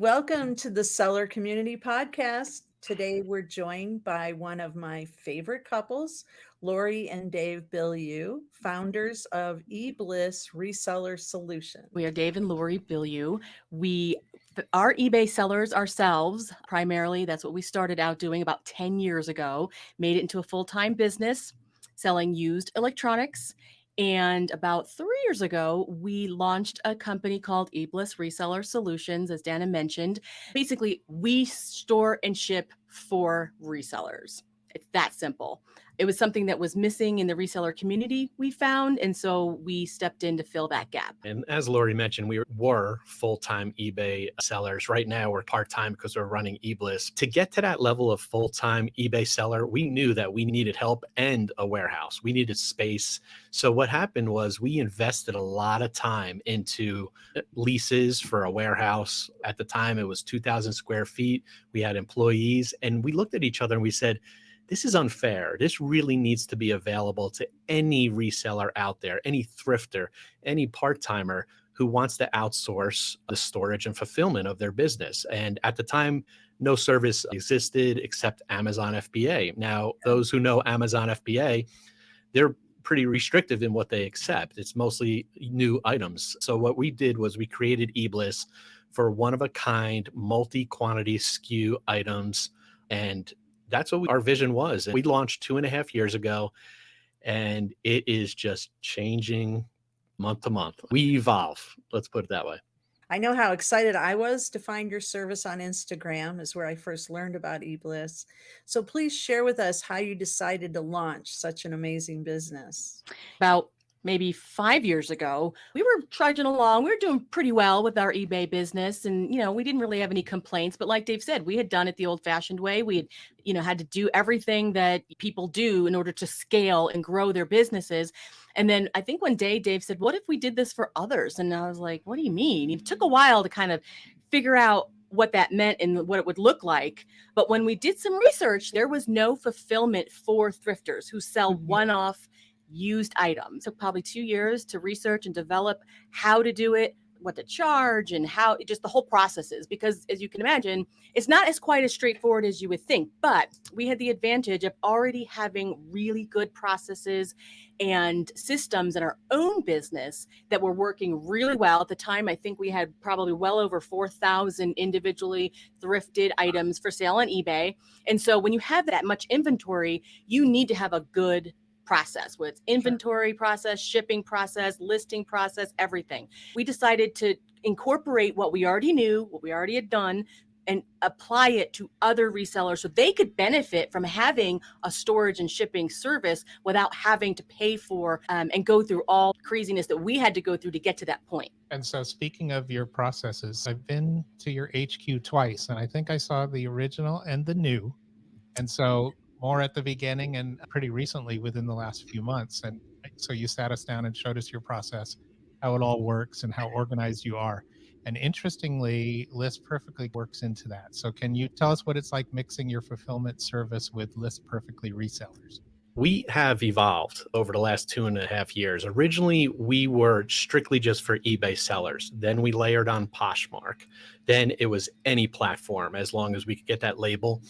Welcome to the Seller Community Podcast. Today we're joined by one of my favorite couples, Laurie and Dave Bilyeu, founders of eBLISS Reseller Solutions. We are Dave and Laurie Bilyeu. We are eBay sellers ourselves, primarily. That's what we started out doing about 10 years ago, made it into a full-time business, selling used electronics. And about 3 years ago, we launched a company called eBLISS Reseller Solutions, as Dana mentioned. Basically, we store and ship for resellers. It's that simple. It was something that was missing in the reseller community, we found, and so we stepped in to fill that gap. And as Laurie mentioned, we were full-time eBay sellers. Right now, we're part-time because we're running eBliss. To get to that level of full-time eBay seller, we knew that we needed help and a warehouse. We needed space. So what happened was we invested a lot of time into leases for a warehouse. At the time, it was 2,000 square feet. We had employees, and we looked at each other and we said, this is unfair. This really needs to be available to any reseller out there, any thrifter, any part-timer who wants to outsource the storage and fulfillment of their business. And at the time, no service existed except Amazon FBA. Now, those who know Amazon FBA, they're pretty restrictive in what they accept. It's mostly new items. So what we did was we created eBliss for one-of-a-kind, multi-quantity SKU items, and that's what our vision was. We launched 2.5 years ago, and it is just changing month to month. We evolve, let's put it that way. I know how excited I was to find your service on Instagram, is where I first learned about eBliss. So please share with us how you decided to launch such an amazing business. About maybe 5 years ago, we were trudging along. We were doing pretty well with our eBay business. And, we didn't really have any complaints. But like Dave said, we had done it the old fashioned way. We had, had to do everything that people do in order to scale and grow their businesses. And then I think one day Dave said, what if we did this for others? And I was like, what do you mean? It took a while to kind of figure out what that meant and what it would look like. But when we did some research, there was no fulfillment for thrifters who sell one-off used items. It took probably 2 years to research and develop how to do it, what to charge, and how just the whole processes. Because as you can imagine, it's not as quite as straightforward as you would think. But we had the advantage of already having really good processes and systems in our own business that were working really well. At the time, I think we had probably well over 4,000 individually thrifted items for sale on eBay. And so when you have that much inventory, you need to have a good process, with its inventory process, shipping process, listing process, everything. We decided to incorporate what we already knew, what we already had done, and apply it to other resellers so they could benefit from having a storage and shipping service without having to pay for and go through all craziness that we had to go through to get to that point. And so speaking of your processes, I've been to your HQ twice, and I think I saw the original and the new. And so more at the beginning and pretty recently within the last few months. And so you sat us down and showed us your process, how it all works and how organized you are. And interestingly, List Perfectly works into that. So can you tell us what it's like mixing your fulfillment service with List Perfectly resellers? We have evolved over the last 2.5 years. Originally, we were strictly just for eBay sellers. Then we layered on Poshmark. Then it was any platform, as long as we could get that label.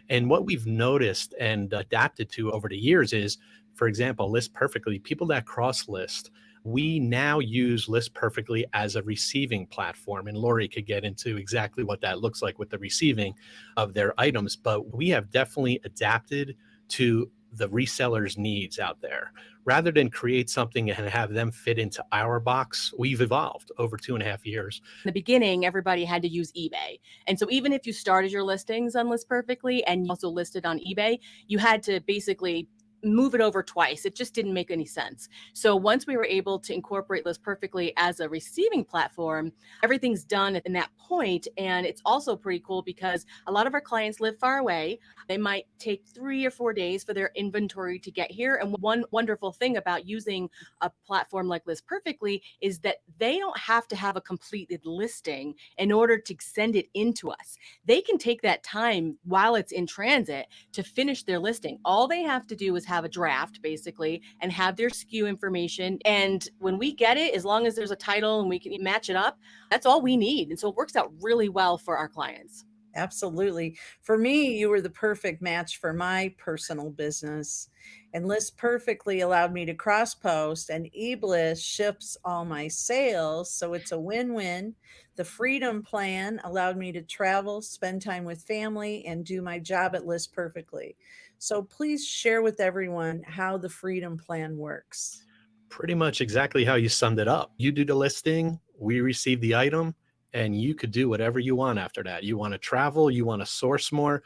And what we've noticed and adapted to over the years is, for example, List Perfectly, people that cross list, we now use List Perfectly as a receiving platform. And Laurie could get into exactly what that looks like with the receiving of their items. But we have definitely adapted to the resellers' needs out there. Rather than create something and have them fit into our box, we've evolved over 2.5 years. In the beginning, everybody had to use eBay. And so even if you started your listings on List Perfectly and you also listed on eBay, you had to basically move it over twice. It just didn't make any sense. So once we were able to incorporate List Perfectly as a receiving platform, everything's done in that point. And it's also pretty cool because a lot of our clients live far away. They might take 3 or 4 days for their inventory to get here. And one wonderful thing about using a platform like List Perfectly is that they don't have to have a completed listing in order to send it into us. They can take that time while it's in transit to finish their listing. All they have to do is have have a draft basically and have their SKU information. And when we get it, as long as there's a title and we can match it up, that's all we need. And so it works out really well for our clients. Absolutely. For me, you were the perfect match for my personal business. And List Perfectly allowed me to cross post, and eBliss ships all my sales. So it's a win win. The Freedom Plan allowed me to travel, spend time with family, and do my job at List Perfectly. So please share with everyone how the Freedom Plan works. Pretty much exactly how you summed it up. You do the listing, we receive the item, and you could do whatever you want after that. You want to travel, you want to source more.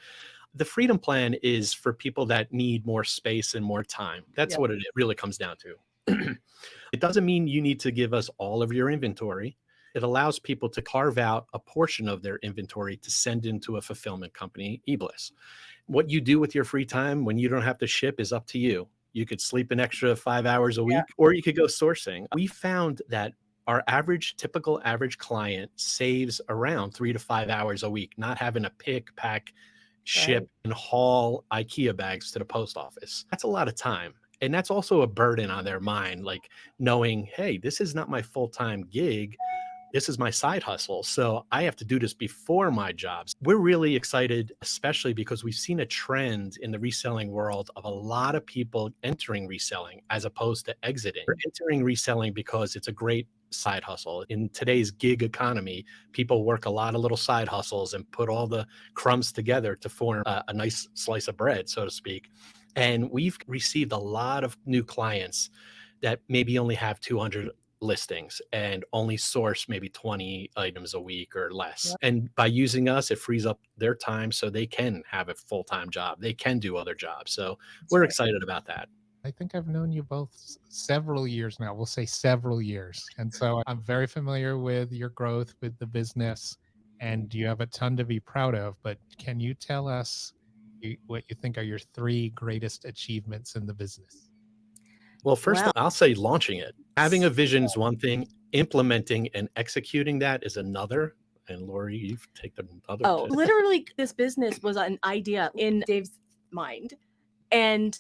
The Freedom Plan is for people that need more space and more time. That's what it really comes down to. It doesn't mean you need to give us all of your inventory. It allows people to carve out a portion of their inventory to send into a fulfillment company, eBliss. What you do with your free time when you don't have to ship is up to you. You could sleep an extra 5 hours a week, or you could go sourcing. We found that our typical average client saves around 3 to 5 hours a week, not having to pick, pack, ship, and haul IKEA bags to the post office. That's a lot of time. And that's also a burden on their mind, like knowing, hey, this is not my full-time gig. This is my side hustle. So I have to do this before my jobs. We're really excited, especially because we've seen a trend in the reselling world of a lot of people entering reselling as opposed to exiting. They're entering reselling because it's a great side hustle. In today's gig economy, people work a lot of little side hustles and put all the crumbs together to form a nice slice of bread, so to speak. And we've received a lot of new clients that maybe only have 200 listings and only source maybe 20 items a week or less. And by using us, it frees up their time so they can have a full-time job. They can do other jobs. So we're excited about that. I think I've known you both several years now. We'll say several years. And so I'm very familiar with your growth with the business, and you have a ton to be proud of. But can you tell us what you think are your 3 greatest achievements in the business? Well, first, I'll say launching it. Having a vision is one thing. Implementing and executing that is another. And Laurie, you've taken other. Oh, literally, this business was an idea in Dave's mind. And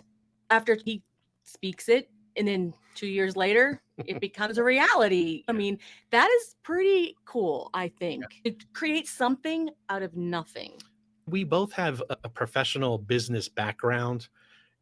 after he speaks it, and then 2 years later, it becomes a reality. I mean, that is pretty cool, I think. It creates something out of nothing. We both have a professional business background,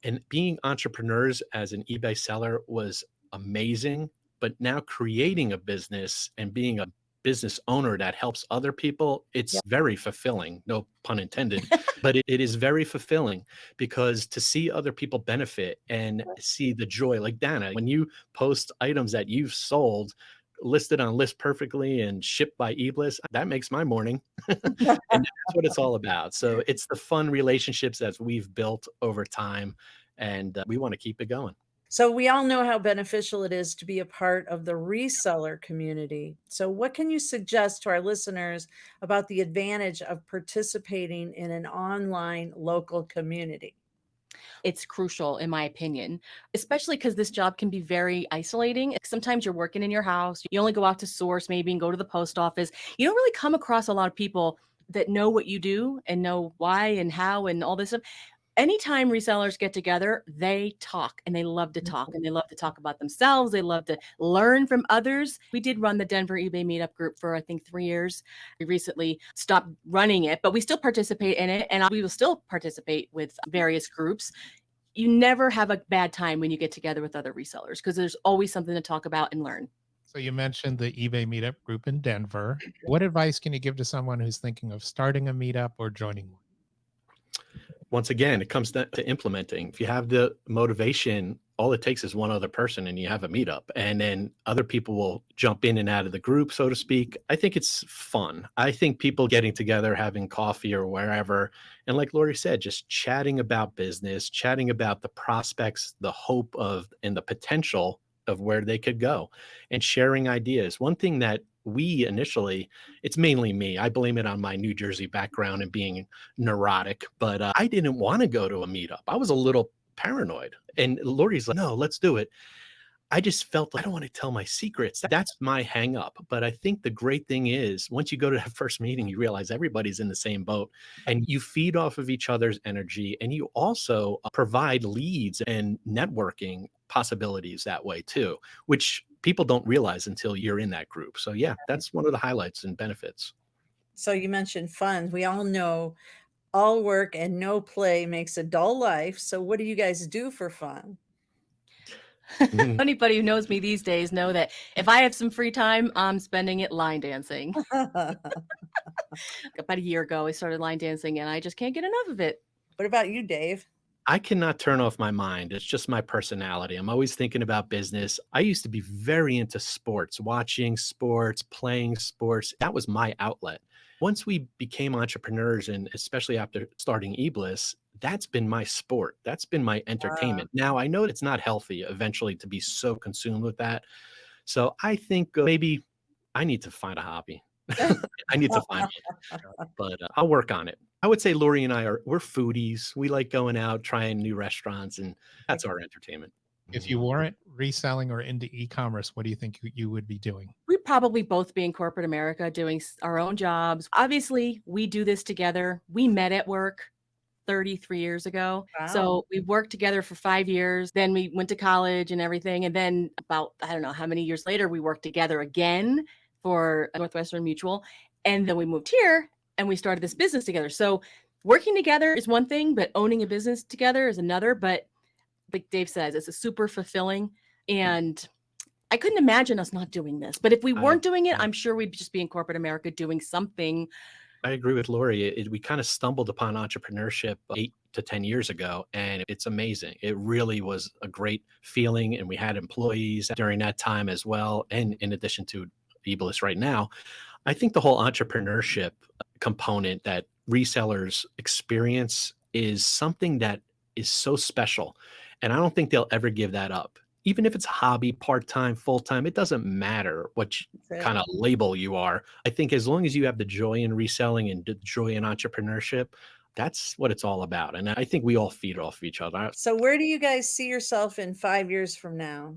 and being entrepreneurs as an eBay seller was amazing. But now creating a business and being a business owner that helps other people, it's very fulfilling, no pun intended, but it is very fulfilling because to see other people benefit and see the joy, like Dana, when you post items that you've sold, listed on List Perfectly and shipped by eBliss, that makes my morning. And that's what it's all about. So it's the fun relationships that we've built over time, and we want to keep it going. So we all know how beneficial it is to be a part of the reseller community. So what can you suggest to our listeners about the advantage of participating in an online local community? It's crucial, in my opinion, especially because this job can be very isolating. Sometimes you're working in your house. You only go out to source maybe and go to the post office. You don't really come across a lot of people that know what you do and know why and how and all this stuff. Anytime resellers get together, they talk and they love to talk and they love to talk about themselves. They love to learn from others. We did run the Denver eBay meetup group for, I think, 3 years. We recently stopped running it, but we still participate in it. And we will still participate with various groups. You never have a bad time when you get together with other resellers because there's always something to talk about and learn. So you mentioned the eBay meetup group in Denver. What advice can you give to someone who's thinking of starting a meetup or joining one? Once again, it comes to implementing. If you have the motivation, all it takes is one other person and you have a meetup, and then other people will jump in and out of the group, so to speak. I think it's fun. I think people getting together, having coffee or wherever, and like Laurie said, just chatting about business, chatting about the prospects, the hope of, and the potential of where they could go, and sharing ideas. One thing that we initially, it's mainly me, I blame it on my New Jersey background and being neurotic, but I didn't want to go to a meetup. I was a little paranoid. And Laurie's like, no, let's do it. I just felt like I don't want to tell my secrets. That's my hang up. But I think the great thing is once you go to that first meeting, you realize everybody's in the same boat and you feed off of each other's energy. And you also provide leads and networking possibilities that way too, which people don't realize until you're in that group. So yeah, that's one of the highlights and benefits. So you mentioned fun. We all know all work and no play makes a dull life. So what do you guys do for fun? Mhm. Anybody who knows me these days know that if I have some free time, I'm spending it line dancing. About a year ago, I started line dancing and I just can't get enough of it. What about you, Dave? I cannot turn off my mind. It's just my personality. I'm always thinking about business. I used to be very into sports, watching sports, playing sports. That was my outlet. Once we became entrepreneurs, and especially after starting eBliss, that's been my sport. That's been my entertainment. Now, I know it's not healthy eventually to be so consumed with that. So I think maybe I need to find a hobby. I need to find one, but I'll work on it. I would say Lori and we're foodies. We like going out, trying new restaurants, and that's our entertainment. If you weren't reselling or into e-commerce, what do you think you would be doing? We'd probably both be in corporate America doing our own jobs. Obviously, we do this together. We met at work 33 years ago. Wow. So we worked together for 5 years. Then we went to college and everything. And then about, I don't know how many years later, we worked together again for Northwestern Mutual. And then we moved here and we started this business together. So working together is one thing, but owning a business together is another. But like Dave says, it's a super fulfilling. And I couldn't imagine us not doing this. But if we weren't doing it, I'm sure we'd just be in corporate America doing something. I agree with Lori. We kind of stumbled upon entrepreneurship 8 to 10 years ago, and it's amazing. It really was a great feeling, and we had employees during that time as well. And in addition to eBliss right now, I think the whole entrepreneurship component that resellers experience is something that is so special. And I don't think they'll ever give that up. Even if it's a hobby, part-time, full-time, it doesn't matter what kind of label you are. I think as long as you have the joy in reselling and the joy in entrepreneurship, that's what it's all about. And I think we all feed off each other. So where do you guys see yourself in 5 years from now?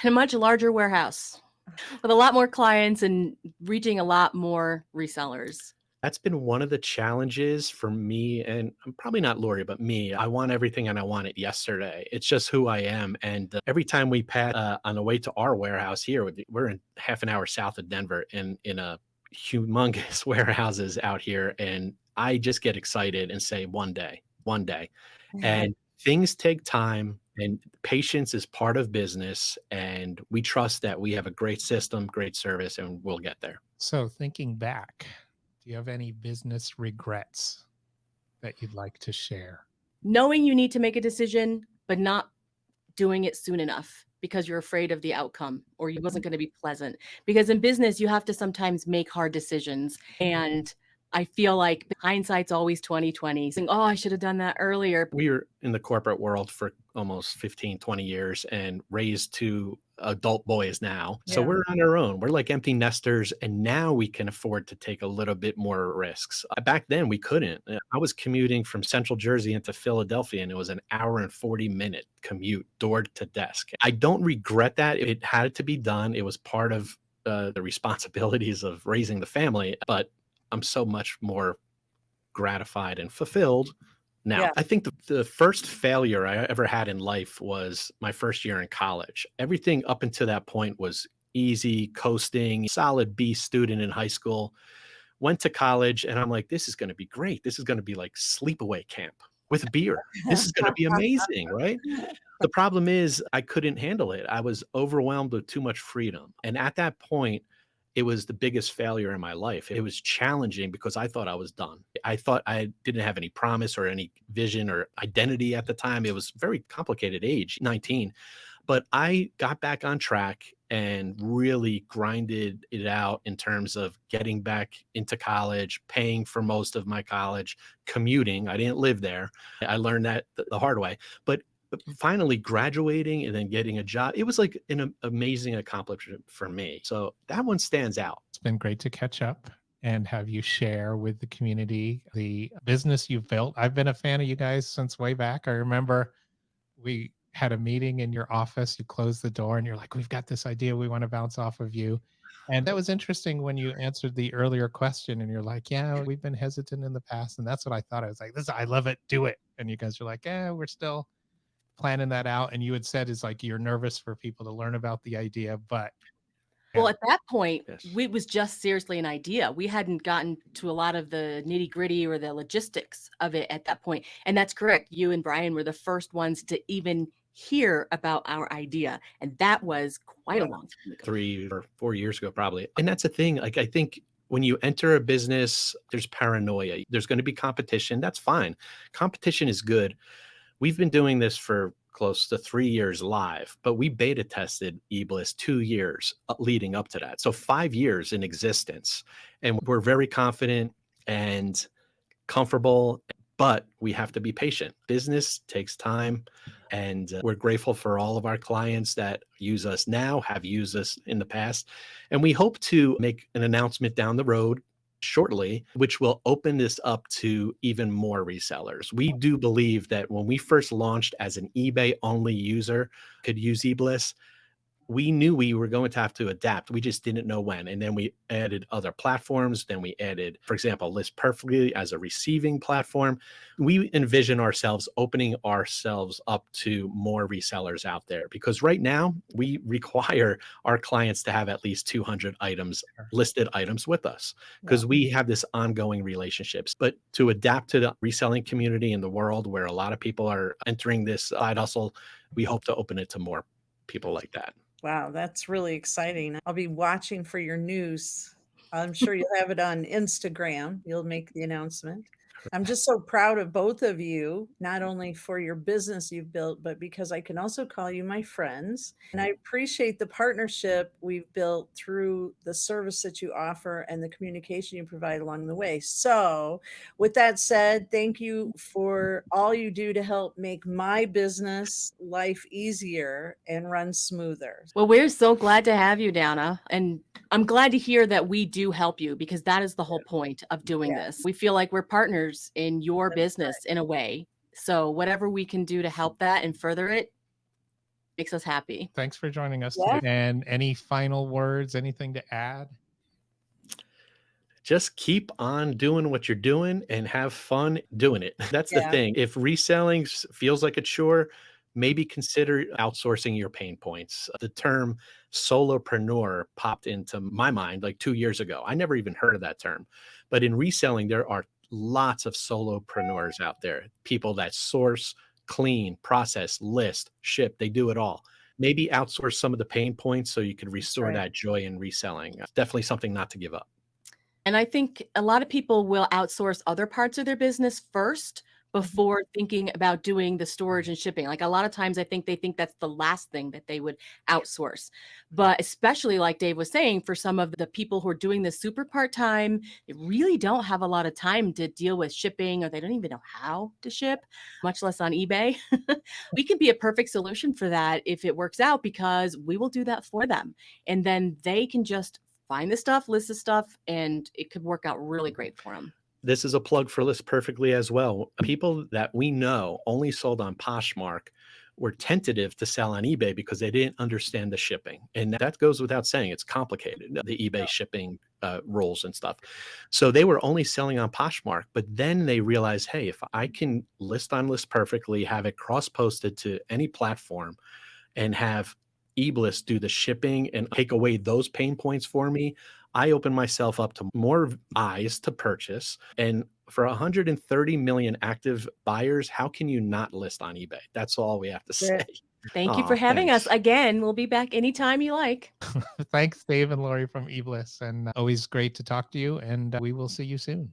In a much larger warehouse with a lot more clients and reaching a lot more resellers. That's been one of the challenges for me, and I'm probably not Lori, but me. I want everything and I want it yesterday. It's just who I am. And every time we pass on the way to our warehouse here, we're in half an hour south of Denver in a humongous warehouses out here. And I just get excited and say, one day, one day. And things take time, and patience is part of business. And we trust that we have a great system, great service, and we'll get there. So thinking back, do you have any business regrets that you'd like to share? Knowing you need to make a decision, but not doing it soon enough because you're afraid of the outcome or it wasn't going to be pleasant. Because in business, you have to sometimes make hard decisions. And I feel like hindsight's always 2020, saying, oh, I should have done that earlier. We were in the corporate world for almost 15, 20 years and raised two adult boys now. So we're on our own. We're like empty nesters. And now we can afford to take a little bit more risks. Back then, we couldn't. I was commuting from Central Jersey into Philadelphia, and it was an hour and 40-minute commute, door to desk. I don't regret that. It had to be done. It was part of the responsibilities of raising the family. But I'm so much more gratified and fulfilled now. I think the first failure I ever had in life was my first year in college. Everything up until that point was easy, coasting, solid B student in high school. Went to college and I'm like, this is going to be great. This is going to be like sleepaway camp with beer. This is going to be amazing, right? The problem is I couldn't handle it. I was overwhelmed with too much freedom. And at that point, it was the biggest failure in my life. It was challenging because I thought I was done. I thought I didn't have any promise or any vision or identity at the time. It was very complicated age, 19. But I got back on track and really grinded it out in terms of getting back into college, paying for most of my college, commuting. I didn't live there. I learned that the hard way. But finally graduating and then getting a job, it was like an amazing accomplishment for me. So that one stands out. It's been great to catch up and have you share with the community the business you've built. I've been a fan of you guys since way back. I remember we had a meeting in your office, you closed the door and you're like, we've got this idea we want to bounce off of you. And that was interesting when you answered the earlier question and you're like, yeah, we've been hesitant in the past. And that's what I thought. I was like, I love it. Do it. And you guys are like, yeah, we're still planning that out. And you had said is like, you're nervous for people to learn about the idea, but Well, at that point, Yes. it was just seriously an idea. We hadn't gotten to a lot of the nitty gritty or the logistics of it at that point. And that's correct. You and Brian were the first ones to even hear about our idea. And that was quite a long time ago. 3 or 4 years ago, probably. And that's the thing. Like, I think when you enter a business, there's paranoia. There's going to be competition. That's fine. Competition is good. We've been doing this for close to 3 years live, but we beta tested eBLISS 2 years leading up to that. So 5 years in existence. And we're very confident and comfortable, but we have to be patient. Business takes time. And we're grateful for all of our clients that use us now, have used us in the past. And we hope to make an announcement down the road shortly, which will open this up to even more resellers. We do believe that when we first launched as an eBay only user could use eBLISS, we knew we were going to have to adapt. We just didn't know when. And then we added other platforms. Then we added, for example, listperfectly as a receiving platform. We envision ourselves opening ourselves up to more resellers out there because right now we require our clients to have at least 200 items, listed items with us because we have this ongoing relationships. But to adapt to the reselling community in the world where a lot of people are entering this side hustle, we hope to open it to more people like that. Wow, that's really exciting. I'll be watching for your news. I'm sure you'll have it on Instagram. You'll make the announcement. I'm just so proud of both of you, not only for your business you've built, but because I can also call you my friends. And I appreciate the partnership we've built through the service that you offer and the communication you provide along the way. So, with that said, thank you for all you do to help make my business life easier and run smoother. Well, we're so glad to have you, Dana. And I'm glad to hear that we do help you because that is the whole point of doing this. We feel like we're partners in your business in a way. So whatever we can do to help that and further it makes us happy. Thanks for joining us today. And any final words, anything to add? Just keep on doing what you're doing and have fun doing it. That's the thing. If reselling feels like a chore, maybe consider outsourcing your pain points. The term solopreneur popped into my mind like 2 years ago. I never even heard of that term. But in reselling, there are lots of solopreneurs out there, people that source, clean, process, list, ship, they do it all. Maybe outsource some of the pain points so you can restore that joy in reselling. Definitely something not to give up. And I think a lot of people will outsource other parts of their business first before thinking about doing the storage and shipping. Like a lot of times I think they think that's the last thing that they would outsource. But especially like Dave was saying, for some of the people who are doing this super part-time, they really don't have a lot of time to deal with shipping, or they don't even know how to ship, much less on eBay. We can be a perfect solution for that if it works out, because we will do that for them. And then they can just find the stuff, list the stuff, and it could work out really great for them. This is a plug for List Perfectly as well. People that we know only sold on Poshmark were tentative to sell on eBay because they didn't understand the shipping. And that goes without saying, it's complicated, the eBay shipping rules and stuff. So they were only selling on Poshmark, but then they realized, hey, if I can list on List Perfectly, have it cross-posted to any platform and have eBLISS do the shipping and take away those pain points for me, I open myself up to more eyes to purchase. And for 130 million active buyers, how can you not list on eBay? That's all we have to say. Thank you for having us again. We'll be back anytime you like. Thanks, Dave and Laurie from eBLISS. And always great to talk to you. And we will see you soon.